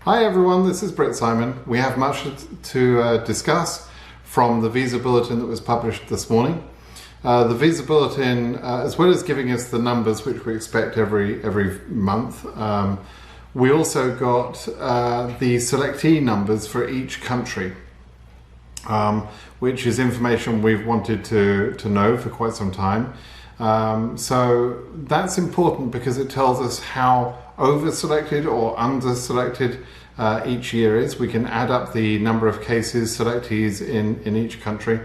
Hi everyone, this is BritSimon. We have much to discuss from the visa bulletin that was published this morning. The visa bulletin, as well as giving us the numbers which we expect every month, we also got the selectee numbers for each country, which is information we've wanted to know for quite some time. So that's important because it tells us how over-selected or under-selected each year is. We can add up the number of cases, selectees in each country,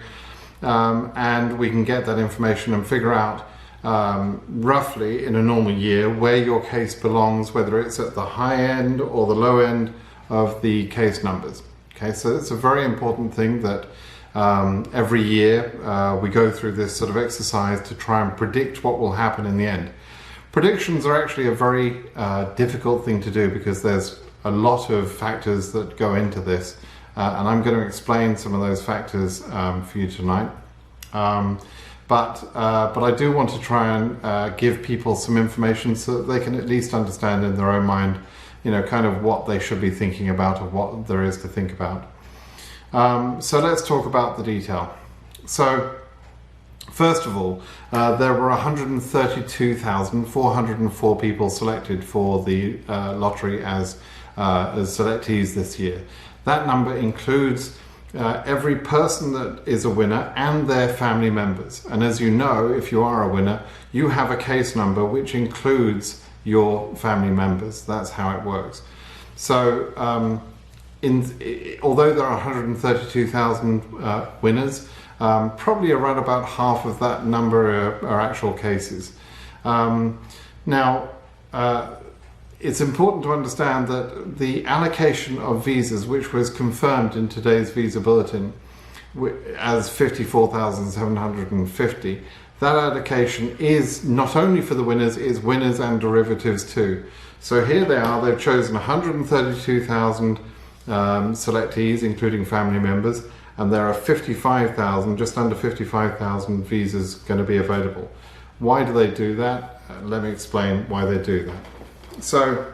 and we can get that information and figure out roughly in a normal year where your case belongs, whether it's at the high end or the low end of the case numbers. Okay, so it's a very important thing that every year we go through this sort of exercise to try and predict what will happen in the end. Predictions are actually a very difficult thing to do because there's a lot of factors that go into this, and I'm going to explain some of those factors for you tonight. But I do want to try and give people some information so that they can at least understand in their own mind, you know, kind of what they should be thinking about or what there is to think about. So let's talk about the detail. So first of all, there were 132,404 people selected for the lottery as selectees this year. That number includes every person that is a winner and their family members. And as you know, if you are a winner, you have a case number which includes your family members. That's how it works. So although there are 132,000 winners, probably around about half of that number are actual cases. Now, it's important to understand that the allocation of visas, which was confirmed in today's visa bulletin as 54,750, that allocation is not only for the winners, it's winners and derivatives too. So here they are, they've chosen 132,000 selectees, including family members, and there are 55,000, just under 55,000 visas going to be available. Why do they do that? Let me explain why they do that. So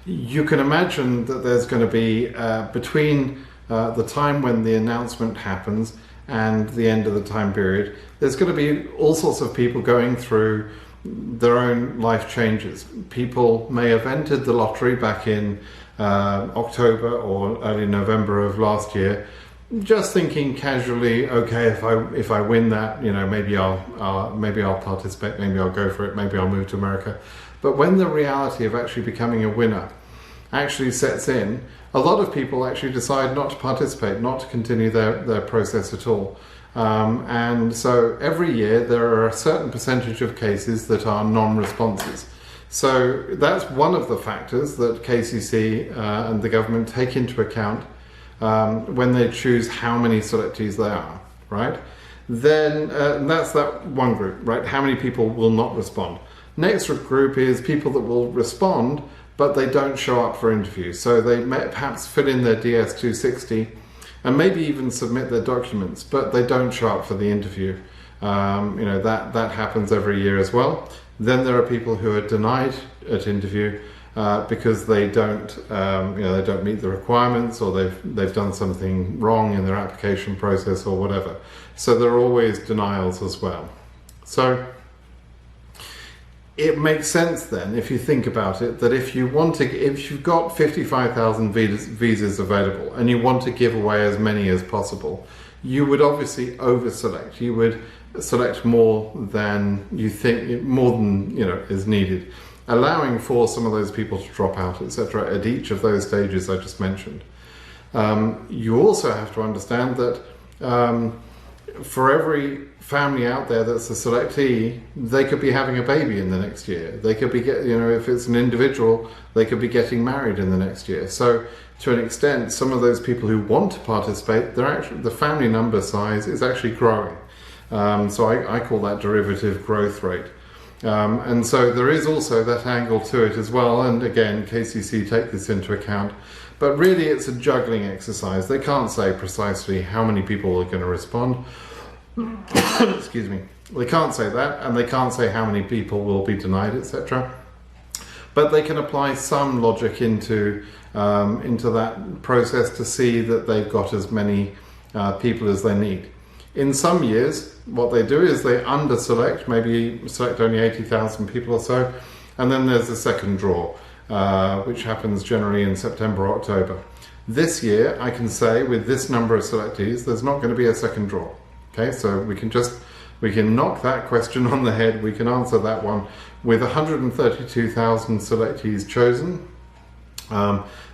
you can imagine that there's going to be between the time when the announcement happens and the end of the time period, there's going to be all sorts of people going through their own life changes. People may have entered the lottery back in October or early November of last year, just thinking casually, okay, if I win that, you know, maybe I'll participate, maybe I'll go for it, maybe I'll move to America. But when the reality of actually becoming a winner actually sets in, a lot of people actually decide not to participate, not to continue their process at all. And so every year there are a certain percentage of cases that are non-responses. So that's one of the factors that KCC and the government take into account when they choose how many selectees they are, right? Then that's that one group, right? How many people will not respond? Next group is people that will respond, but they don't show up for interviews. So they may perhaps fill in their DS-260 and maybe even submit their documents, but they don't show up for the interview. You know, that happens every year as well. Then there are people who are denied at interview because they don't, you know, they don't meet the requirements, or they've done something wrong in their application process or whatever. So there are always denials as well. So it makes sense then, if you think about it, that if you've got 55,000 visas available and you want to give away as many as possible, you would obviously over-select. You would select more than you think, more than is needed, allowing for some of those people to drop out, etc. at each of those stages I just mentioned. You also have to understand that for every family out there that's a selectee, they could be having a baby in the next year. They could be if it's an individual, they could be getting married in the next year. So to an extent, some of those people who want to participate, the family number size is actually growing. So I call that derivative growth rate. And so there is also that angle to it as well. And again, KCC take this into account. But really it's a juggling exercise. They can't say precisely how many people are going to respond. Excuse me. They can't say that, and they can't say how many people will be denied, etc. but they can apply some logic into that process to see that they've got as many people as they need. In some years, what they do is they under-select, maybe select only 80,000 people or so, and then there's the second draw, which happens generally in September or October. This year, I can say with this number of selectees, there's not going to be a second draw. Okay, so we can knock that question on the head. We can answer that one with 132,000 selectees chosen.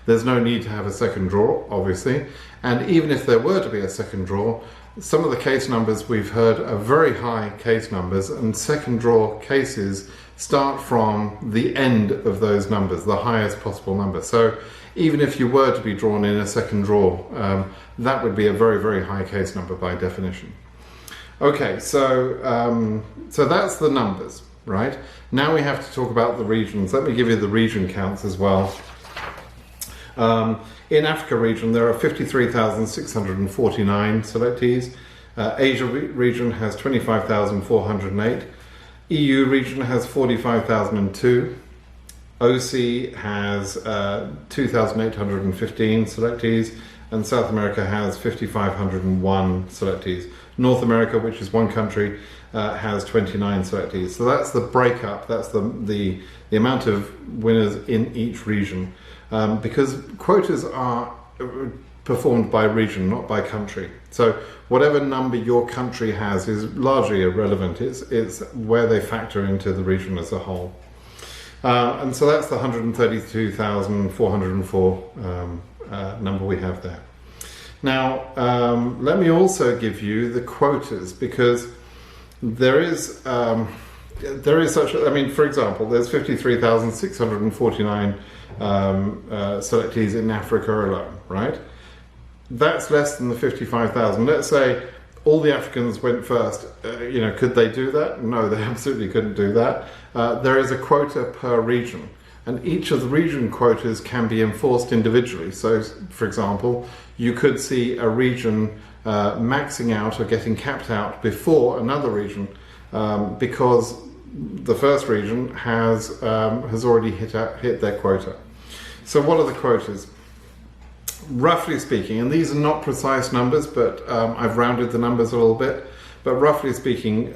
There's no need to have a second draw, obviously, and even if there were to be a second draw, some of the case numbers we've heard are very high case numbers, and second draw cases start from the end of those numbers, the highest possible number. So even if you were to be drawn in a second draw, that would be a very, very high case number by definition. Okay, so that's the numbers, right? Now we have to talk about the regions. Let me give you the region counts as well. In Africa region, there are 53,649 selectees. Asia region has 25,408. EU region has 45,002. OC has 2,815 selectees, and South America has 5,501 selectees. North America, which is one country, has 29 selectees. So that's the breakup. That's the amount of winners in each region. Because quotas are performed by region, not by country. So whatever number your country has is largely irrelevant. It's where they factor into the region as a whole. And so that's the 132,404 number we have there. Now, let me also give you the quotas, because there is such, for example, there's 53,649 selectees in Africa alone, right? That's less than the 55,000. Let's say all the Africans went first. Could they do that? No, they absolutely couldn't do that. There is a quota per region, and each of the region quotas can be enforced individually. So, for example, you could see a region maxing out or getting capped out before another region because the first region has already hit their quota. So what are the quotas? Roughly speaking, and these are not precise numbers, but I've rounded the numbers a little bit, but roughly speaking,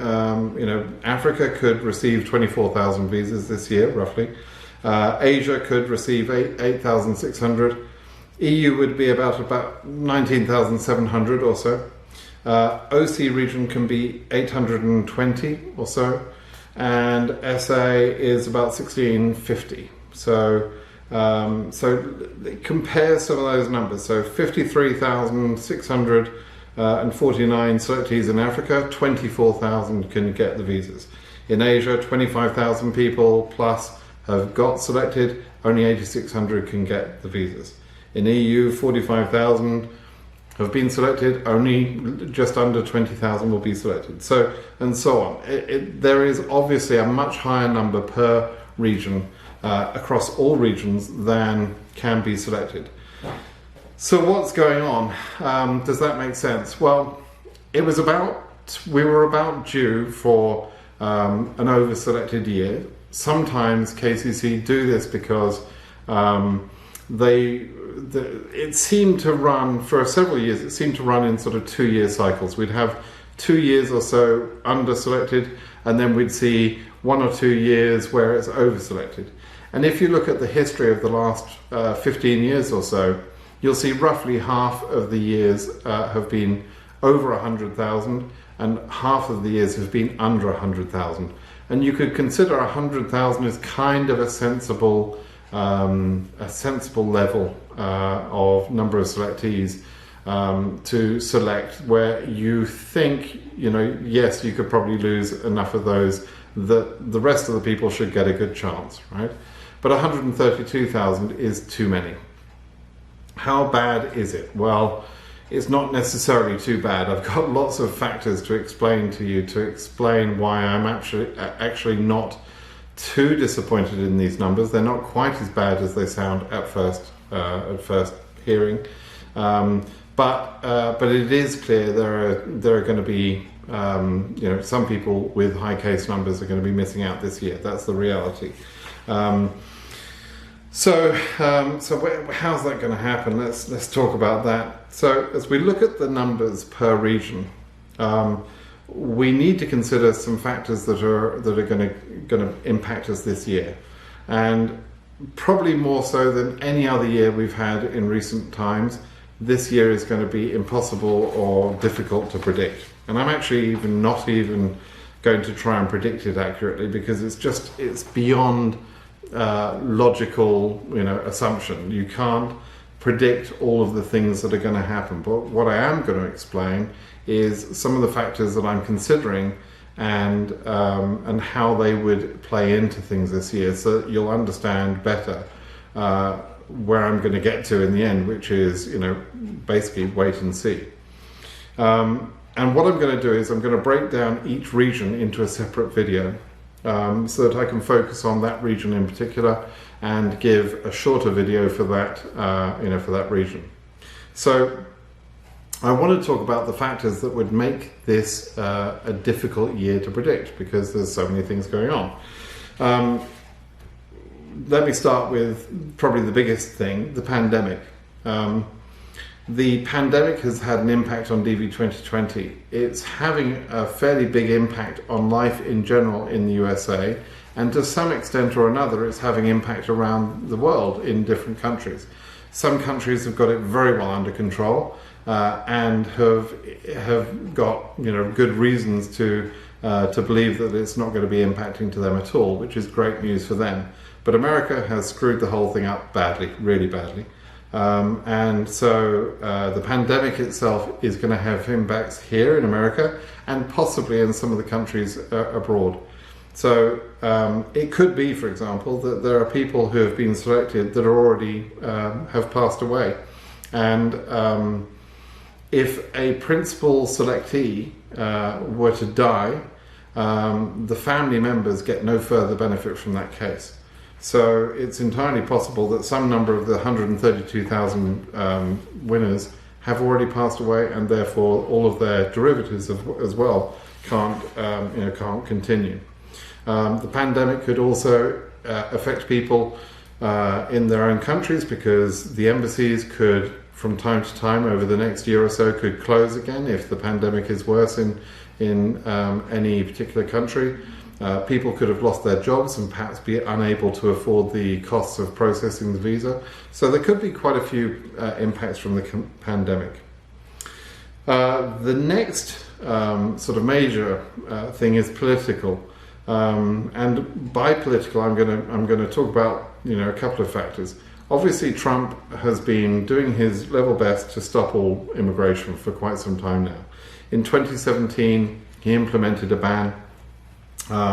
Africa could receive 24,000 visas this year, roughly. Asia could receive 8,600. EU would be about 19,700 or so. OC region can be 820 or so, and SA is about 1650. So compare some of those numbers. So 53,649 selectees in Africa, 24,000 can get the visas. In Asia, 25,000 people plus have got selected, only 8,600 can get the visas. In EU, 45,000 have been selected, only just under 20,000 will be selected. So, and so on. There is obviously a much higher number per region across all regions than can be selected. So what's going on? Does that make sense? Well, we were about due for an over-selected year. Sometimes KCC do this because it seemed to run for several years. It seemed to run in sort of 2-year cycles. We'd have 2 years or so under-selected, and then we'd see 1 or 2 years where it's over-selected. And if you look at the history of the last 15 years or so, you'll see roughly half of the years have been over 100,000, and half of the years have been under 100,000. And you could consider 100,000 as kind of a sensible level of number of selectees to select, where you think, yes, you could probably lose enough of those that the rest of the people should get a good chance, right? But 132,000 is too many. How bad is it? Well, it's not necessarily too bad. I've got lots of factors to explain to you, to explain why I'm actually not too disappointed in these numbers. They're not quite as bad as they sound at first hearing, but it is clear there are going to be some people with high case numbers are going to be missing out this year. That's the reality. How's that going to happen? Let's talk about that. So as we look at the numbers per region, we need to consider some factors that are going to impact us this year, and probably more so than any other year we've had in recent times. This year is going to be impossible or difficult to predict, and I'm actually not going to try and predict it accurately, because it's beyond logical, assumption. You can't predict all of the things that are going to happen. But what I am going to explain is some of the factors that I'm considering, and how they would play into things this year, so that you'll understand better where I'm going to get to in the end, which is, basically wait and see. And what I'm going to do is I'm going to break down each region into a separate video, so that I can focus on that region in particular and give a shorter video for that, for that region. So I want to talk about the factors that would make this a difficult year to predict, because there's so many things going on. Let me start with probably the biggest thing, the pandemic. The pandemic has had an impact on DV2020. It's having a fairly big impact on life in general in the USA, and to some extent or another it's having impact around the world in different countries. Some countries have got it very well under control, and have got good reasons to believe that it's not going to be impacting to them at all, which is great news for them. But America has screwed the whole thing up badly, really badly. And so the pandemic itself is going to have impacts here in America, and possibly in some of the countries abroad. So it could be, for example, that there are people who have been selected that are already have passed away. And if a principal selectee were to die, the family members get no further benefit from that case. So it's entirely possible that some number of the 132,000 winners have already passed away, and therefore all of their derivatives as well can't continue. The pandemic could also affect people in their own countries, because the embassies could, from time to time over the next year or so, could close again if the pandemic is worse in any particular country. People could have lost their jobs and perhaps be unable to afford the costs of processing the visa. So there could be quite a few impacts from the pandemic. The next sort of major thing is political, and by political I'm going to talk about a couple of factors. Obviously, Trump has been doing his level best to stop all immigration for quite some time now. In 2017, he implemented a ban,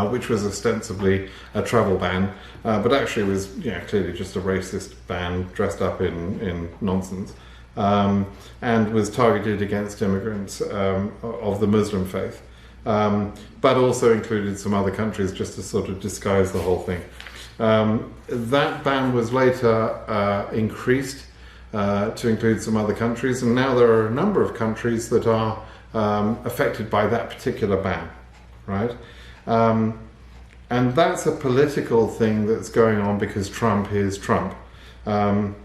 which was ostensibly a travel ban, but actually was clearly just a racist ban dressed up in nonsense, and was targeted against immigrants of the Muslim faith, but also included some other countries just to sort of disguise the whole thing. That ban was later increased to include some other countries, and now there are a number of countries that are affected by that particular ban, right? And that's a political thing that's going on because Trump is Trump. I'm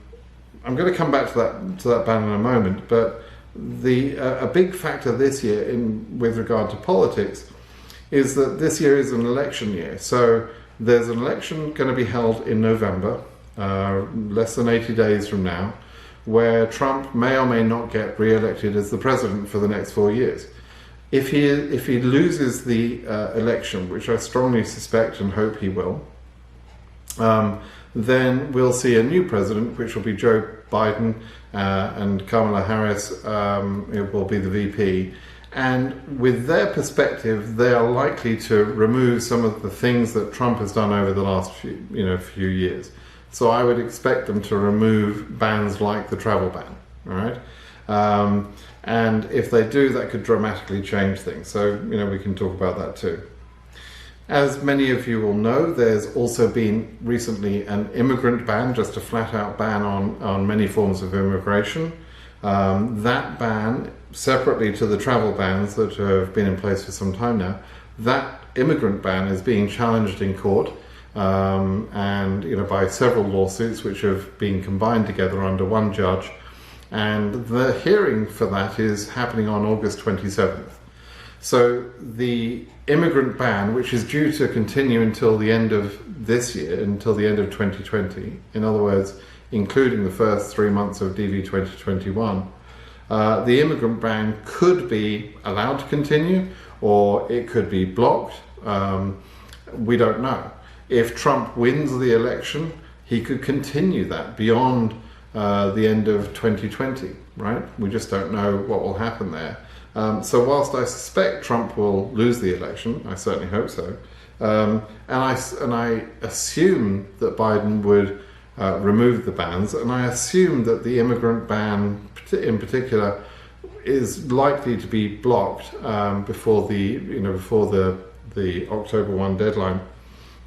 going to come back to that ban in a moment, but a big factor this year with regard to politics is that this year is an election year. So there's an election going to be held in November, less than 80 days from now, where Trump may or may not get re-elected as the president for the next 4 years. If he loses the election, which I strongly suspect and hope he will, then we'll see a new president, which will be Joe Biden, and Kamala Harris it will be the VP. And with their perspective, they are likely to remove some of the things that Trump has done over the last few years. So I would expect them to remove bans like the travel ban. All right. And if they do, that could dramatically change things. So, we can talk about that too. As many of you will know, there's also been recently an immigrant ban, just a flat-out ban on many forms of immigration. That ban, separately to the travel bans that have been in place for some time now, that immigrant ban is being challenged in court. and by several lawsuits which have been combined together under one judge. And the hearing for that is happening on August 27th. So the immigrant ban, which is due to continue until the end of this year, until the end of 2020, in other words, including the first 3 months of DV 2021, the immigrant ban could be allowed to continue, or it could be blocked. We don't know. If Trump wins the election, he could continue that beyond the end of 2020, right? We just don't know what will happen there. So whilst I suspect Trump will lose the election, I certainly hope so, and I assume that Biden would remove the bans, and I assume that the immigrant ban in particular is likely to be blocked before the October 1 deadline,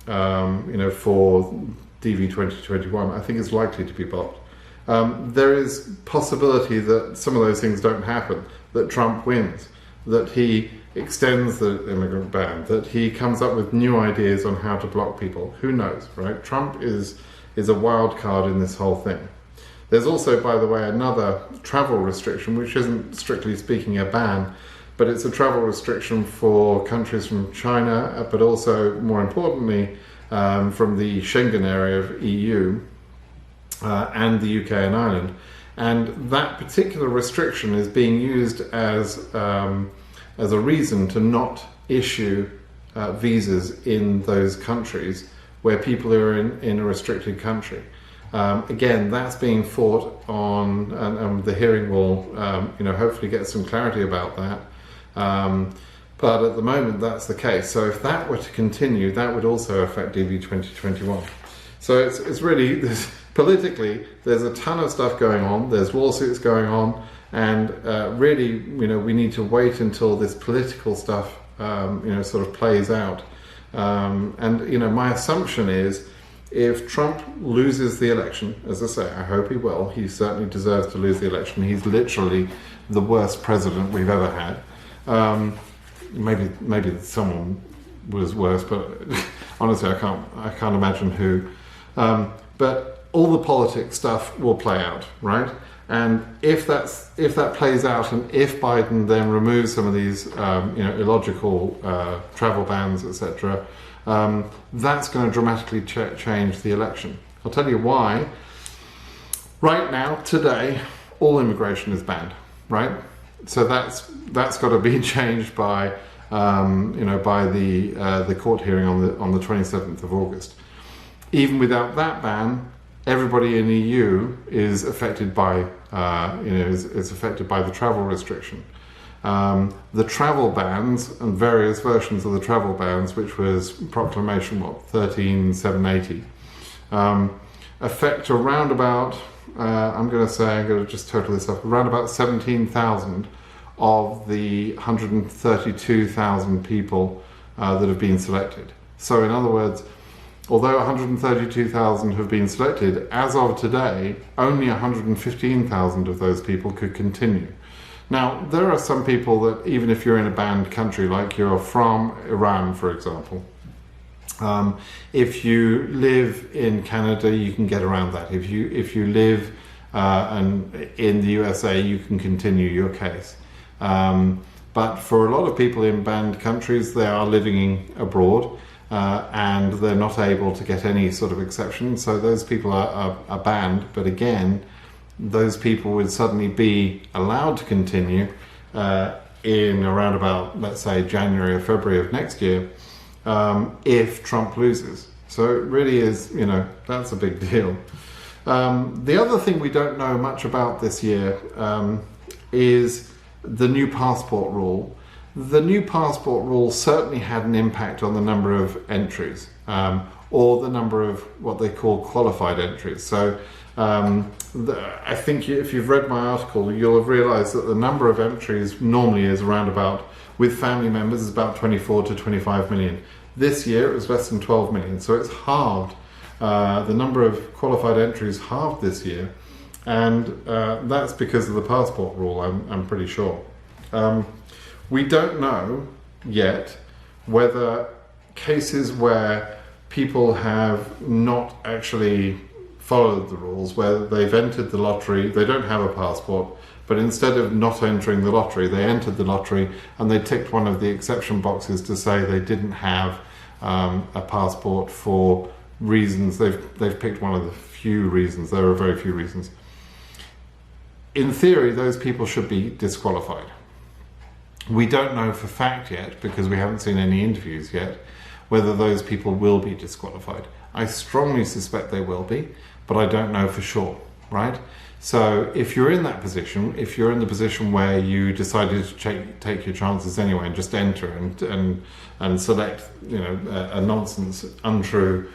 for DV 2021. I think it's likely to be blocked. There is possibility that some of those things don't happen, that Trump wins, that he extends the immigrant ban, that he comes up with new ideas on how to block people. Who knows, right? Trump is a wild card in this whole thing. There's also, by the way, another travel restriction, which isn't strictly speaking a ban, but it's a travel restriction for countries from China, but also, more importantly, from the Schengen area of EU, and the UK and Ireland. And that particular restriction is being used as a reason to not issue visas in those countries where people are in a restricted country. Again, that's being fought on, and the hearing will hopefully get some clarity about that. But at the moment, that's the case. So if that were to continue, that would also affect DV 2021. So it's really, politically, there's a ton of stuff going on. There's lawsuits going on, and really, we need to wait until this political stuff, sort of plays out. And my assumption is, if Trump loses the election, as I say, I hope he will. He certainly deserves to lose the election. He's literally the worst president we've ever had. Maybe someone was worse, but honestly, I can't imagine who. But all the politics stuff will play out, right? And if that plays out, and if Biden then removes some of these illogical travel bans, etc., that's going to dramatically change the election. I'll tell you why. Right now, today, all immigration is banned, right? So that's got to be changed by by the court hearing on the 27th of August. Even without that ban, everybody in the EU is affected by is affected by the travel restriction. The travel bans and various versions of the travel bans, which was Proclamation 13780, affect around about I'm going to just total this up, around about 17,000 of the 132,000 people that have been selected. So in other words, although 132,000 have been selected, as of today, only 115,000 of those people could continue. Now, there are some people that, even if you're in a banned country, like you're from Iran, for example, if you live in Canada, you can get around that. If you live in the USA, you can continue your case. But for a lot of people in banned countries, they are living abroad, and they're not able to get any sort of exception. So those people are banned. But again, those people would suddenly be allowed to continue in around about, let's say, January or February of next year, if Trump loses. So it really is, that's a big deal. The other thing we don't know much about this year is the new passport rule. The new passport rule certainly had an impact on the number of entries, or the number of what they call qualified entries. So I think if you've read my article, you'll have realized that the number of entries normally is around about, with family members, is about 24 to 25 million. This year it was less than 12 million, so it's halved. The number of qualified entries halved this year, and that's because of the passport rule, I'm pretty sure. We don't know yet whether cases where people have not actually followed the rules, where they've entered the lottery, they don't have a passport, but instead of not entering the lottery, they entered the lottery and they ticked one of the exception boxes to say they didn't have a passport for reasons. They've picked one of the few reasons. There are very few reasons. In theory, those people should be disqualified. We don't know for fact yet, because we haven't seen any interviews yet, whether those people will be disqualified. I strongly suspect they will be, but I don't know for sure, right? So if you're in that position, if you're in the position where you decided to take your chances anyway and just enter and select, you know, a nonsense, untrue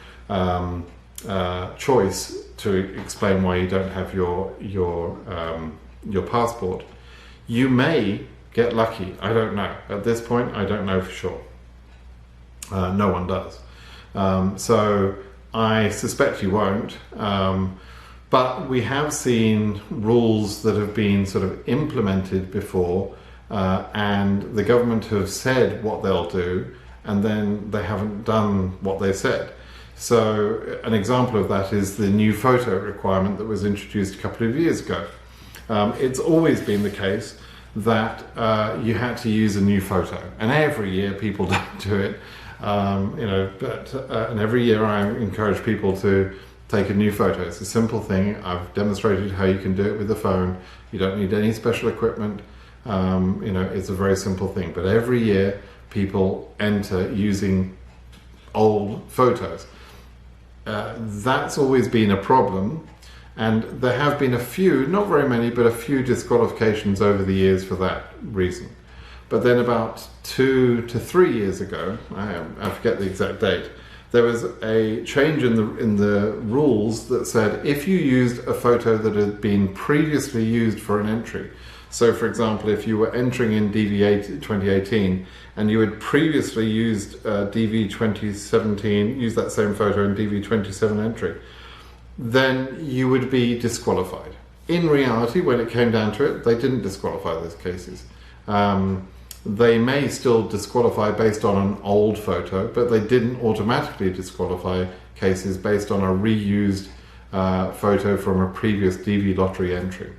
choice to explain why you don't have your passport, you may get lucky. I don't know. At this point, I don't know for sure. No one does. So I suspect you won't. But we have seen rules that have been sort of implemented before, and the government have said what they'll do, and then they haven't done what they said. So an example of that is the new photo requirement that was introduced a couple of years ago. It's always been the case that you had to use a new photo, and every year people don't do it. You know, but and every year I encourage people to take a new photo. It's a simple thing. I've demonstrated how you can do it with the phone. You don't need any special equipment. You know, it's a very simple thing. But every year people enter using old photos. That's always been a problem. And there have been a few, not very many, but a few disqualifications over the years for that reason. But then about 2 to 3 years ago, I forget the exact date, there was a change in the rules that said if you used a photo that had been previously used for an entry, so for example, if you were entering in DV2018 and you had previously used DV2017, used that same photo in DV27 entry, then you would be disqualified. In reality, when it came down to it, they didn't disqualify those cases. They may still disqualify based on an old photo, but they didn't automatically disqualify cases based on a reused photo from a previous DV lottery entry.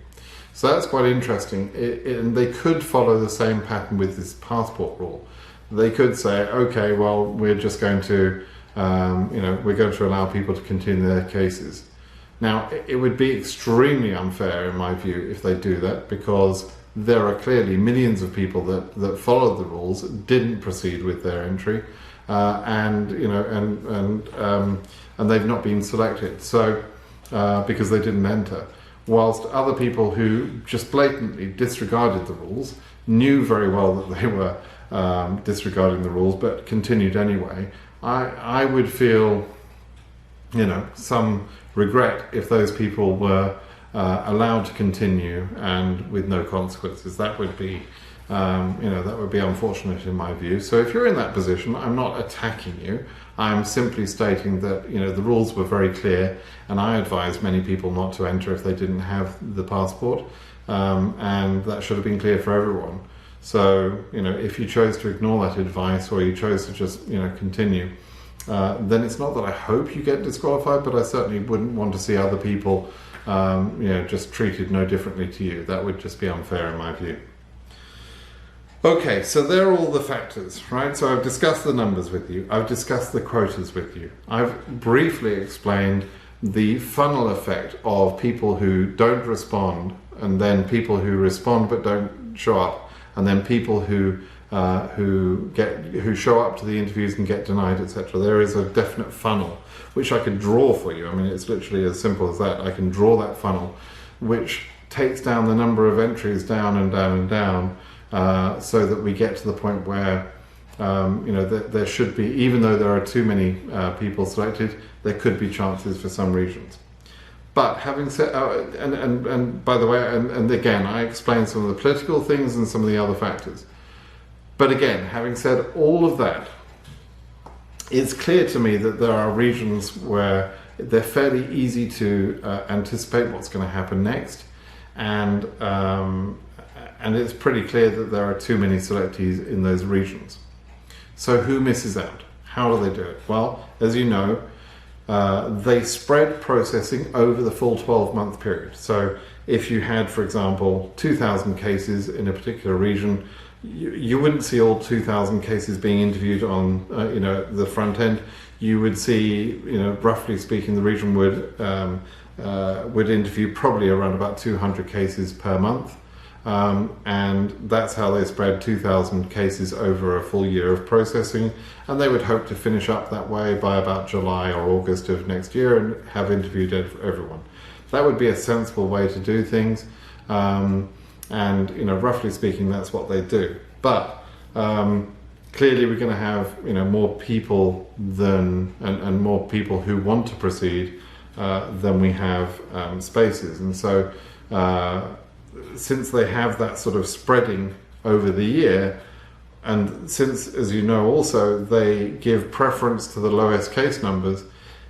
So that's quite interesting. And they could follow the same pattern with this passport rule. They could say, okay, well, we're just going to, you know, we're going to allow people to continue their cases. Now, it would be extremely unfair, in my view, if they do that, because there are clearly millions of people that followed the rules, didn't proceed with their entry, and you know, and they've not been selected. So because they didn't enter, whilst other people who just blatantly disregarded the rules, knew very well that they were disregarding the rules, but continued anyway. I would feel, you know, some regret if those people were allowed to continue and with no consequences. That would be, you know, that would be unfortunate in my view. So if you're in that position, I'm not attacking you. I'm simply stating that, you know, the rules were very clear, and I advise many people not to enter if they didn't have the passport, and that should have been clear for everyone. So, you know, if you chose to ignore that advice, or you chose to just, you know, continue, then it's not that I hope you get disqualified, but I certainly wouldn't want to see other people you know, just treated no differently to you. That would just be unfair in my view. Okay, so there are all the factors, right? So I've discussed the numbers with you. I've discussed the quotas with you. I've briefly explained the funnel effect of people who don't respond, and then people who respond but don't show up, and then people who show up to the interviews and get denied, etc. There is a definite funnel, which I could draw for you. I mean, it's literally as simple as that. I can draw that funnel, which takes down the number of entries down and down and down, so that we get to the point where, you know, there should be, even though there are too many people selected, there could be chances for some regions. But having said, and by the way, and again, I explained some of the political things and some of the other factors. But again, having said all of that, it's clear to me that there are regions where they're fairly easy to anticipate what's going to happen next, and it's pretty clear that there are too many selectees in those regions. So who misses out? How do they do it? Well, as you know, they spread processing over the full 12-month period. So if you had, for example, 2,000 cases in a particular region, you wouldn't see all 2,000 cases being interviewed on the front end. You would see, roughly speaking, the region would interview probably around about 200 cases per month. And that's how they spread 2,000 cases over a full year of processing, and they would hope to finish up that way by about July or August of next year and have interviewed everyone. That would be a sensible way to do things, and roughly speaking, that's what they do. But clearly we're going to have more people and more people who want to proceed than we have spaces, and so since they have that sort of spreading over the year, and since, as you know, also they give preference to the lowest case numbers,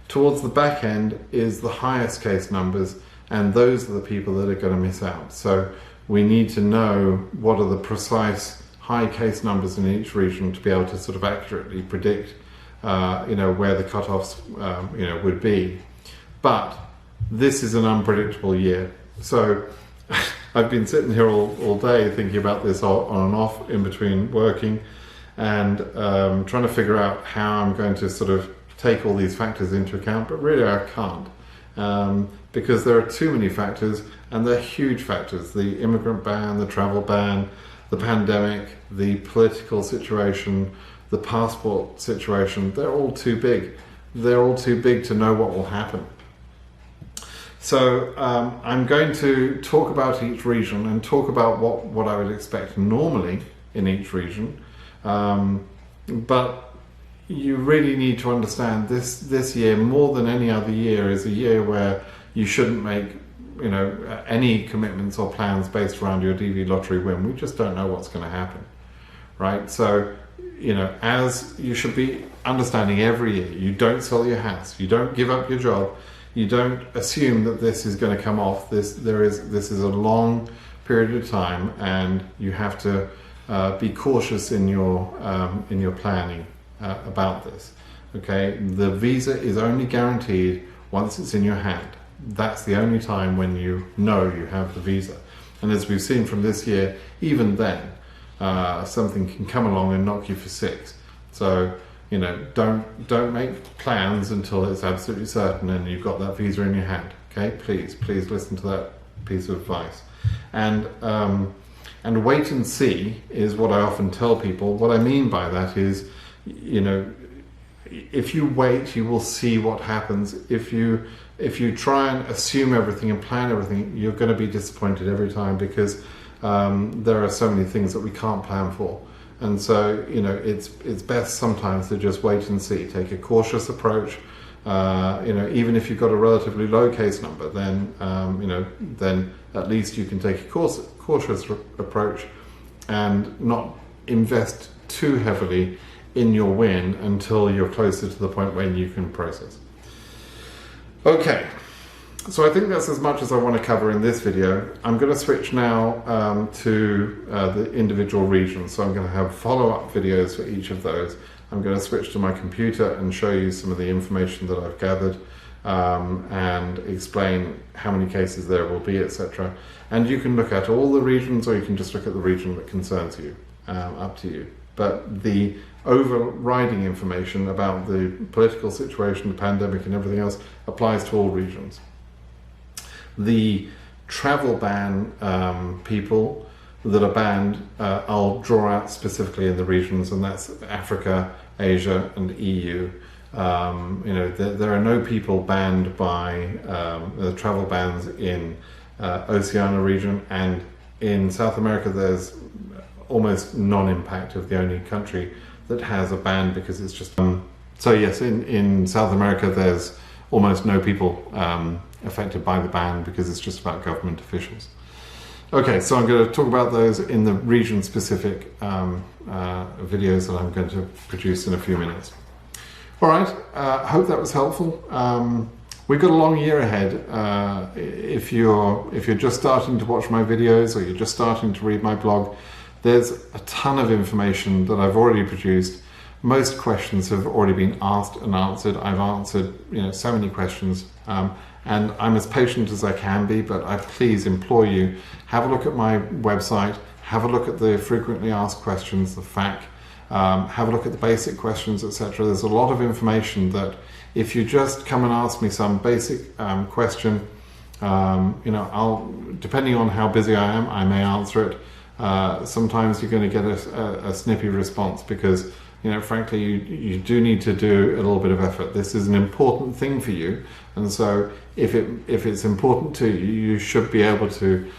towards the back end is the highest case numbers, and those are the people that are going to miss out. So we need to know what are the precise high case numbers in each region to be able to sort of accurately predict where the cutoffs would be. But this is an unpredictable year. So I've been sitting here all day thinking about this on and off in between working, and trying to figure out how I'm going to sort of take all these factors into account, but really I can't, because there are too many factors, and they're huge factors. The immigrant ban, the travel ban, the pandemic, the political situation, the passport situation, they're all too big. They're all too big to know what will happen. So I'm going to talk about each region and talk about what I would expect normally in each region. But you really need to understand this year, more than any other year, is a year where you shouldn't make any commitments or plans based around your DV lottery win. We just don't know what's going to happen, right? So as you should be understanding every year, you don't sell your house, you don't give up your job. You don't assume that this is going to come off. This is a long period of time, and you have to be cautious in your planning about this. Okay, the visa is only guaranteed once it's in your hand. That's the only time when you know you have the visa. And as we've seen from this year, even then, something can come along and knock you for six. So don't make plans until it's absolutely certain and you've got that visa in your hand. Okay, please listen to that piece of advice. And wait and see is what I often tell people. What I mean by that is, if you wait, you will see what happens. If you try and assume everything and plan everything, you're going to be disappointed every time, because there are so many things that we can't plan for. And so, it's best sometimes to just wait and see. Take a cautious approach. Even if you've got a relatively low case number, then then at least you can take a cautious approach and not invest too heavily in your win until you're closer to the point when you can process. Okay. So I think that's as much as I want to cover in this video. I'm going to switch now to the individual regions. So I'm going to have follow-up videos for each of those. I'm going to switch to my computer and show you some of the information that I've gathered, and explain how many cases there will be, etc. And you can look at all the regions, or you can just look at the region that concerns you, up to you. But the overriding information about the political situation, the pandemic and everything else applies to all regions. The travel ban people that are banned, I'll draw out specifically in the regions, and that's Africa, Asia and EU. There are no people banned by the travel bans in Oceania region, and in South America there's almost non-impact of the only country that has a ban, because it's just so yes, in South America there's almost no people affected by the ban, because it's just about government officials. Okay, so I'm going to talk about those in the region-specific videos that I'm going to produce in a few minutes. All right, hope that was helpful. We've got a long year ahead. If you're just starting to watch my videos, or you're just starting to read my blog, there's a ton of information that I've already produced most questions have already been asked and answered. I've answered, so many questions, and I'm as patient as I can be, but I please implore you, have a look at my website, have a look at the frequently asked questions, the FAQ, have a look at the basic questions, etc. There's a lot of information that if you just come and ask me some basic question, I'll, depending on how busy I am, I may answer it. Sometimes you're going to get a snippy response because, frankly, you do need to do a little bit of effort. This is an important thing for you, and so if it's important to you, you should be able to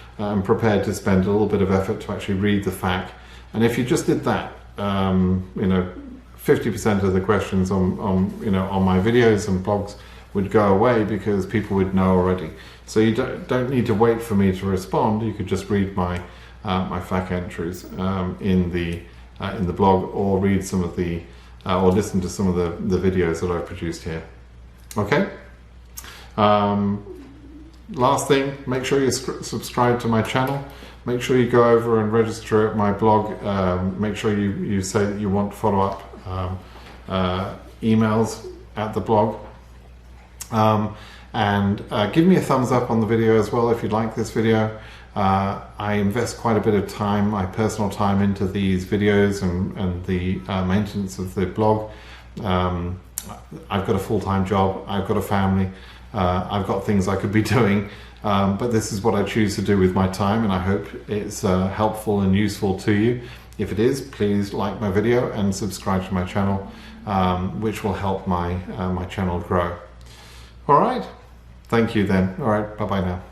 prepared to spend a little bit of effort to actually read the FAQ. And if you just did that, 50% of the questions on my videos and blogs would go away because people would know already. So you don't need to wait for me to respond. You could just read my FAQ entries in the blog, or read some of the or listen to some of the videos that I've produced here. Okay. Last thing, make sure you subscribe to my channel. Make sure you go over and register at my blog. Make sure you say that you want follow-up emails at the blog. And give me a thumbs up on the video as well if you like this video. I invest quite a bit of time, my personal time, into these videos and the maintenance of the blog. I've got a full-time job, I've got a family, I've got things I could be doing, but this is what I choose to do with my time, and I hope it's helpful and useful to you. If it is, please like my video and subscribe to my channel, which will help my channel grow. All right, thank you then. All right, bye-bye now.